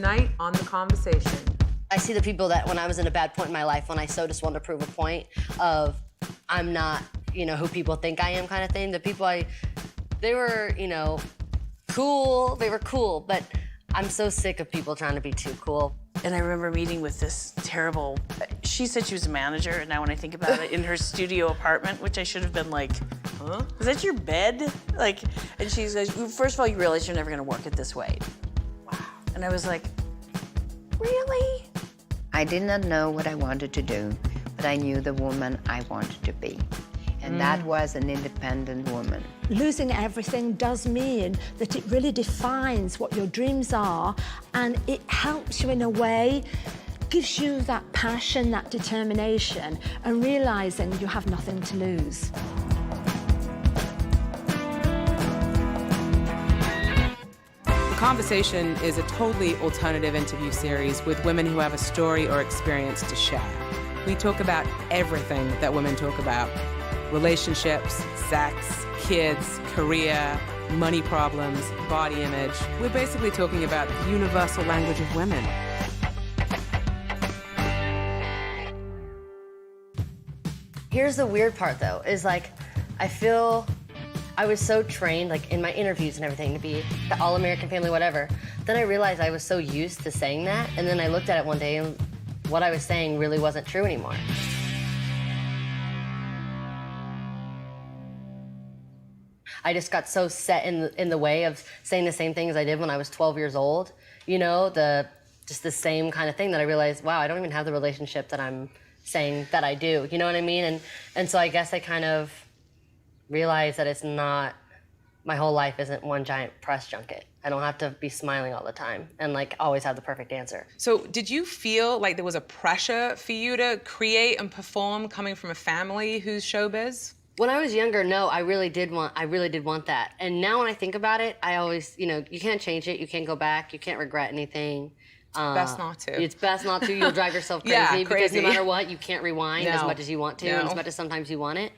tonight on The Conversation. I see the people that when I was in a bad point in my life, when I so just wanted to prove a point of I'm not, who people think I am kind of thing. The people they were, cool. They were cool, but I'm so sick of people trying to be too cool. And I remember meeting with this terrible, she said she was a manager, and now when I think about it, in her studio apartment, which I should have been like, huh? Is that your bed? And she says, first of all, you realize you're never gonna work it this way. Wow. And I was like, really? I did not know what I wanted to do, but I knew the woman I wanted to be. And that was an independent woman. Losing everything does mean that it really defines what your dreams are, and it helps you in a way, gives you that passion, that determination, and realizing you have nothing to lose. The Conversation is a totally alternative interview series with women who have a story or experience to share. We talk about everything that women talk about. Relationships, sex, kids, career, money problems, body image. We're basically talking about the universal language of women. Here's the weird part, though, is I feel I was so trained, in my interviews and everything, to be the all-American family, whatever. Then I realized I was so used to saying that, and then I looked at it one day, and what I was saying really wasn't true anymore. I just got so set in the way of saying the same things I did when I was 12 years old, just the same kind of thing that I realized, wow, I don't even have the relationship that I'm saying that I do, you know what I mean? And so I guess I kind of realized that it's not, my whole life isn't one giant press junket. I don't have to be smiling all the time and always have the perfect answer. So did you feel like there was a pressure for you to create and perform coming from a family who's showbiz? When I was younger, no, I really did want that. And now when I think about it, I always, you can't change it, you can't go back, you can't regret anything. Best not to. It's best not to. You'll drive yourself crazy, Yeah, because crazy. no matter what, you can't rewind as No. much as you want to, No. and as much as sometimes you want it.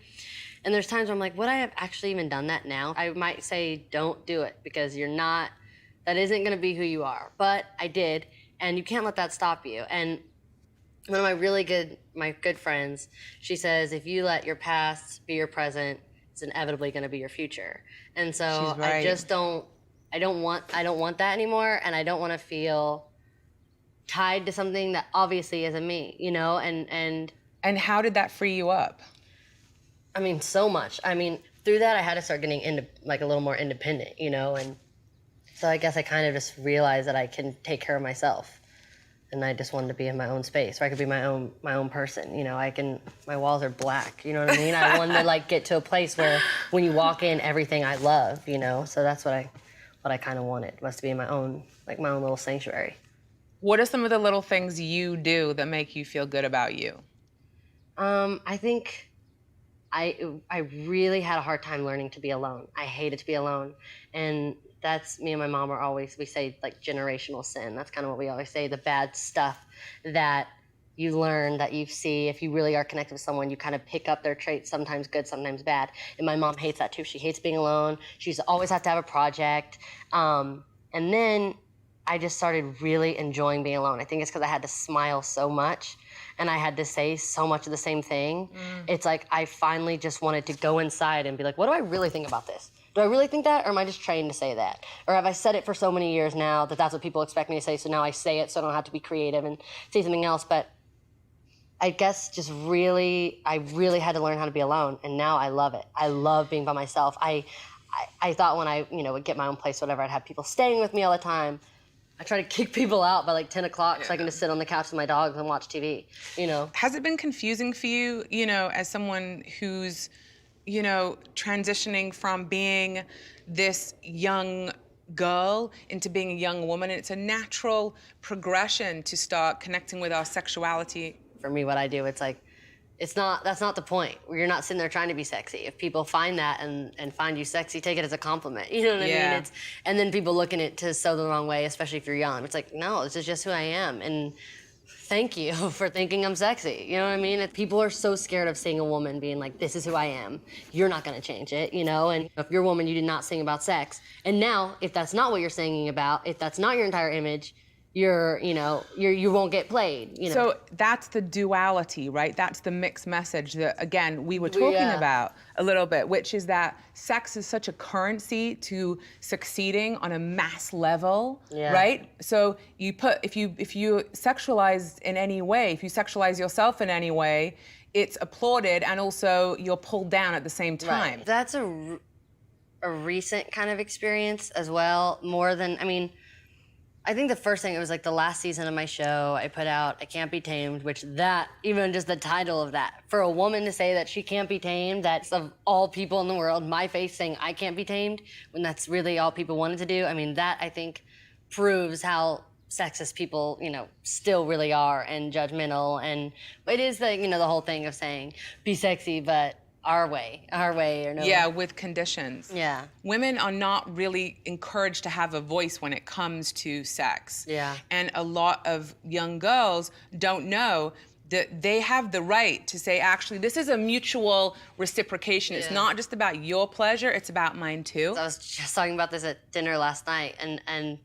And there's times where I'm like, would I have actually even done that now? I might say, don't do it, because that isn't gonna be who you are. But I did, and you can't let that stop you. And one of my good friends, she says, if you let your past be your present, it's inevitably gonna be your future. And so She's right. I don't want that anymore, and I don't wanna feel tied to something that obviously isn't me, And how did that free you up? I mean, so much. I mean, through that, I had to start getting into a little more independent, and so I guess I kind of just realized that I can take care of myself, and I just wanted to be in my own space where I could be my own person. My walls are black. You know what I mean? I wanted to get to a place where when you walk in, everything I love. So that's what I kind of wanted, was to be in my own little sanctuary. What are some of the little things you do that make you feel good about you? I think I really had a hard time learning to be alone. I hated to be alone. And that's, me and my mom we say generational sin. That's kind of what we always say, the bad stuff that you learn, that you see. If you really are connected with someone, you kind of pick up their traits, sometimes good, sometimes bad. And my mom hates that too. She hates being alone. She's always have to have a project. And then I just started really enjoying being alone. I think it's because I had to smile so much, and I had to say so much of the same thing. It's I finally just wanted to go inside and be like, what do I really think about this? Do I really think that, or am I just trained to say that? Or have I said it for so many years now that that's what people expect me to say, so now I say it so I don't have to be creative and say something else? But I guess I really had to learn how to be alone, and now I love it. I love being by myself. I thought when I would get my own place, whatever, I'd have people staying with me all the time. I try to kick people out by 10 o'clock so I can just sit on the couch with my dogs and watch TV, Has it been confusing for you, as someone who's, transitioning from being this young girl into being a young woman? And it's a natural progression to start connecting with our sexuality. For me, what I do, it's that's not the point. You're not sitting there trying to be sexy. If people find that and find you sexy, take it as a compliment. You know what I mean? And then people look at it to so the wrong way, especially if you're young. It's no, this is just who I am. And thank you for thinking I'm sexy. You know what I mean? People are so scared of seeing a woman being this is who I am. You're not gonna change it, And if you're a woman, you did not sing about sex. And now, if that's not what you're singing about, if that's not your entire image, you won't get played. You know. So that's the duality, right? That's the mixed message that, again, we were talking about a little bit, which is that sex is such a currency to succeeding on a mass level, right? So if you sexualize in any way, if you sexualize yourself in any way, it's applauded and also you're pulled down at the same time. Right. That's a recent kind of experience as well, more than, I think the first thing, it was like the last season of my show, I put out I Can't Be Tamed, which even just the title of that, for a woman to say that she can't be tamed, that's of all people in the world, my face saying I can't be tamed, when that's really all people wanted to do, that I think proves how sexist people, still really are and judgmental. But it is the whole thing of saying, be sexy, but our way or no. Yeah, with conditions. Yeah. Women are not really encouraged to have a voice when it comes to sex. Yeah. And a lot of young girls don't know that they have the right to say, actually, this is a mutual reciprocation. It's not just about your pleasure, it's about mine too. I was just talking about this at dinner last night, and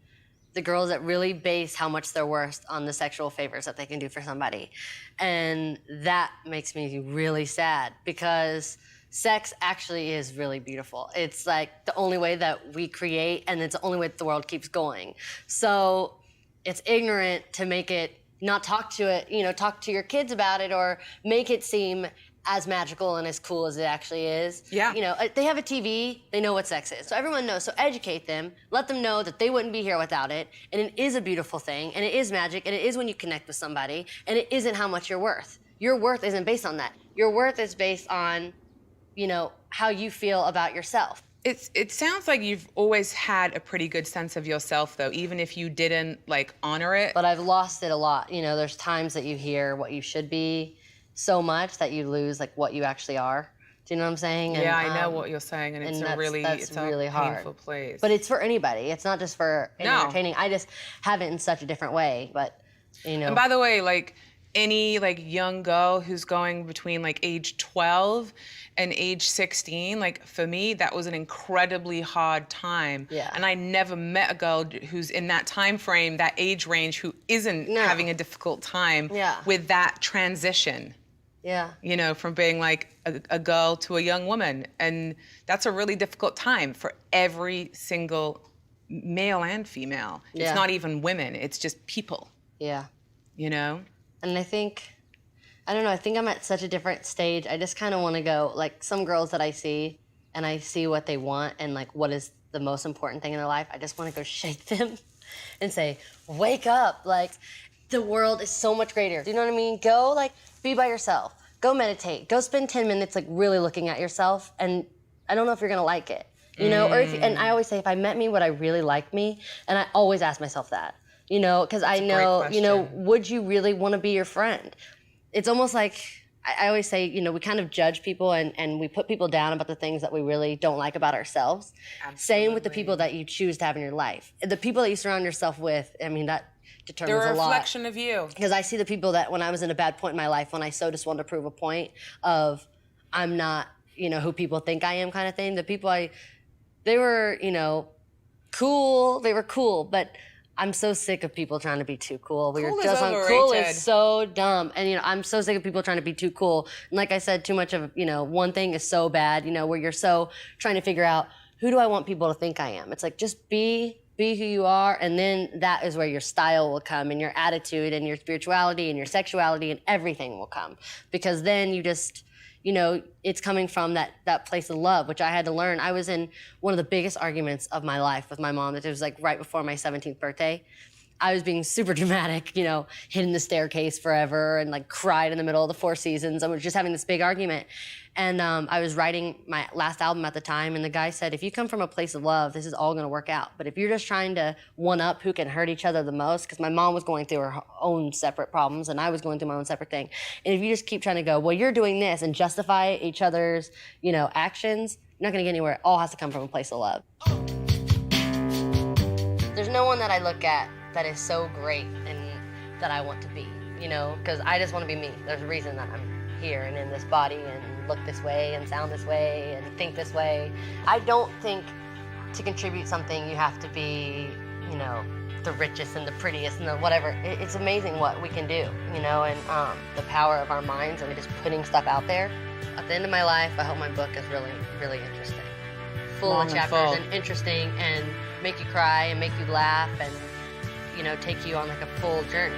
the girls that really base how much they're worth on the sexual favors that they can do for somebody. And that makes me really sad, because sex actually is really beautiful. It's like the only way that we create, and it's the only way that the world keeps going. So it's ignorant to make it, not talk to it, talk to your kids about it, or make it seem as magical and as cool as it actually is. Yeah. They have a TV, they know what sex is. So everyone knows, so educate them, let them know that they wouldn't be here without it, and it is a beautiful thing, and it is magic, and it is when you connect with somebody, and it isn't how much you're worth. Your worth isn't based on that. Your worth is based on, how you feel about yourself. It sounds like you've always had a pretty good sense of yourself, though, even if you didn't, honor it. But I've lost it a lot. There's times that you hear what you should be so much that you lose, what you actually are. Do you know what I'm saying? Yeah, I know what you're saying, and it's a really hard. painful place. But it's for anybody. It's not just for entertaining. I just have it in such a different way, but, And by the way, any young girl who's going between age 12 and age 16, for me, that was an incredibly hard time. Yeah. And I never met a girl who's in that time frame, that age range, who isn't having a difficult time with that transition. Yeah. From being a girl to a young woman. And that's a really difficult time for every single male and female. Yeah. It's not even women, it's just people. Yeah. And I think, I don't know, I think I'm at such a different stage. I just kind of want to go, some girls that I see, and I see what they want and what is the most important thing in their life. I just want to go shake them and say, wake up. The world is so much greater. Do you know what I mean? Go, be by yourself. Go meditate. Go spend 10 minutes, really looking at yourself. And I don't know if you're going to like it. Or and I always say, if I met me, would I really like me? And I always ask myself that. Because I know, would you really want to be your friend? It's almost like, I always say, we kind of judge people and we put people down about the things that we really don't like about ourselves. Absolutely. Same with the people that you choose to have in your life. The people that you surround yourself with, that determines a lot. They're a reflection of you. Because I see the people that when I was in a bad point in my life, when I so just wanted to prove a point of I'm not, who people think I am kind of thing, the people they were, cool, they were cool, but I'm so sick of people trying to be too cool. Cool is so dumb. And, I'm so sick of people trying to be too cool. And like I said, too much of, one thing is so bad, where you're so trying to figure out, who do I want people to think I am? It's just be who you are, and then that is where your style will come, and your attitude, and your spirituality, and your sexuality, and everything will come. Because then you just, it's coming from that place of love, which I had to learn. I was in one of the biggest arguments of my life with my mom. That it was right before my 17th birthday. I was being super dramatic, hitting the staircase forever and cried in the middle of the Four Seasons. I was just having this big argument. And I was writing my last album at the time, and the guy said, if you come from a place of love, this is all gonna work out. But if you're just trying to one-up who can hurt each other the most, because my mom was going through her own separate problems, and I was going through my own separate thing. And if you just keep trying to go, well, you're doing this, and justify each other's, actions, you're not gonna get anywhere. It all has to come from a place of love. There's no one that I look at that is so great and that I want to be, because I just want to be me. There's a reason that I'm here and in this body and look this way and sound this way and think this way. I don't think to contribute something you have to be, the richest and the prettiest and the whatever. It's amazing what we can do, you know, and the power of our minds and just putting stuff out there. At the end of my life, I hope my book is really, really interesting. Full Long of and chapters full. and interesting and make you cry and make you laugh and, you know, take you on like a full journey.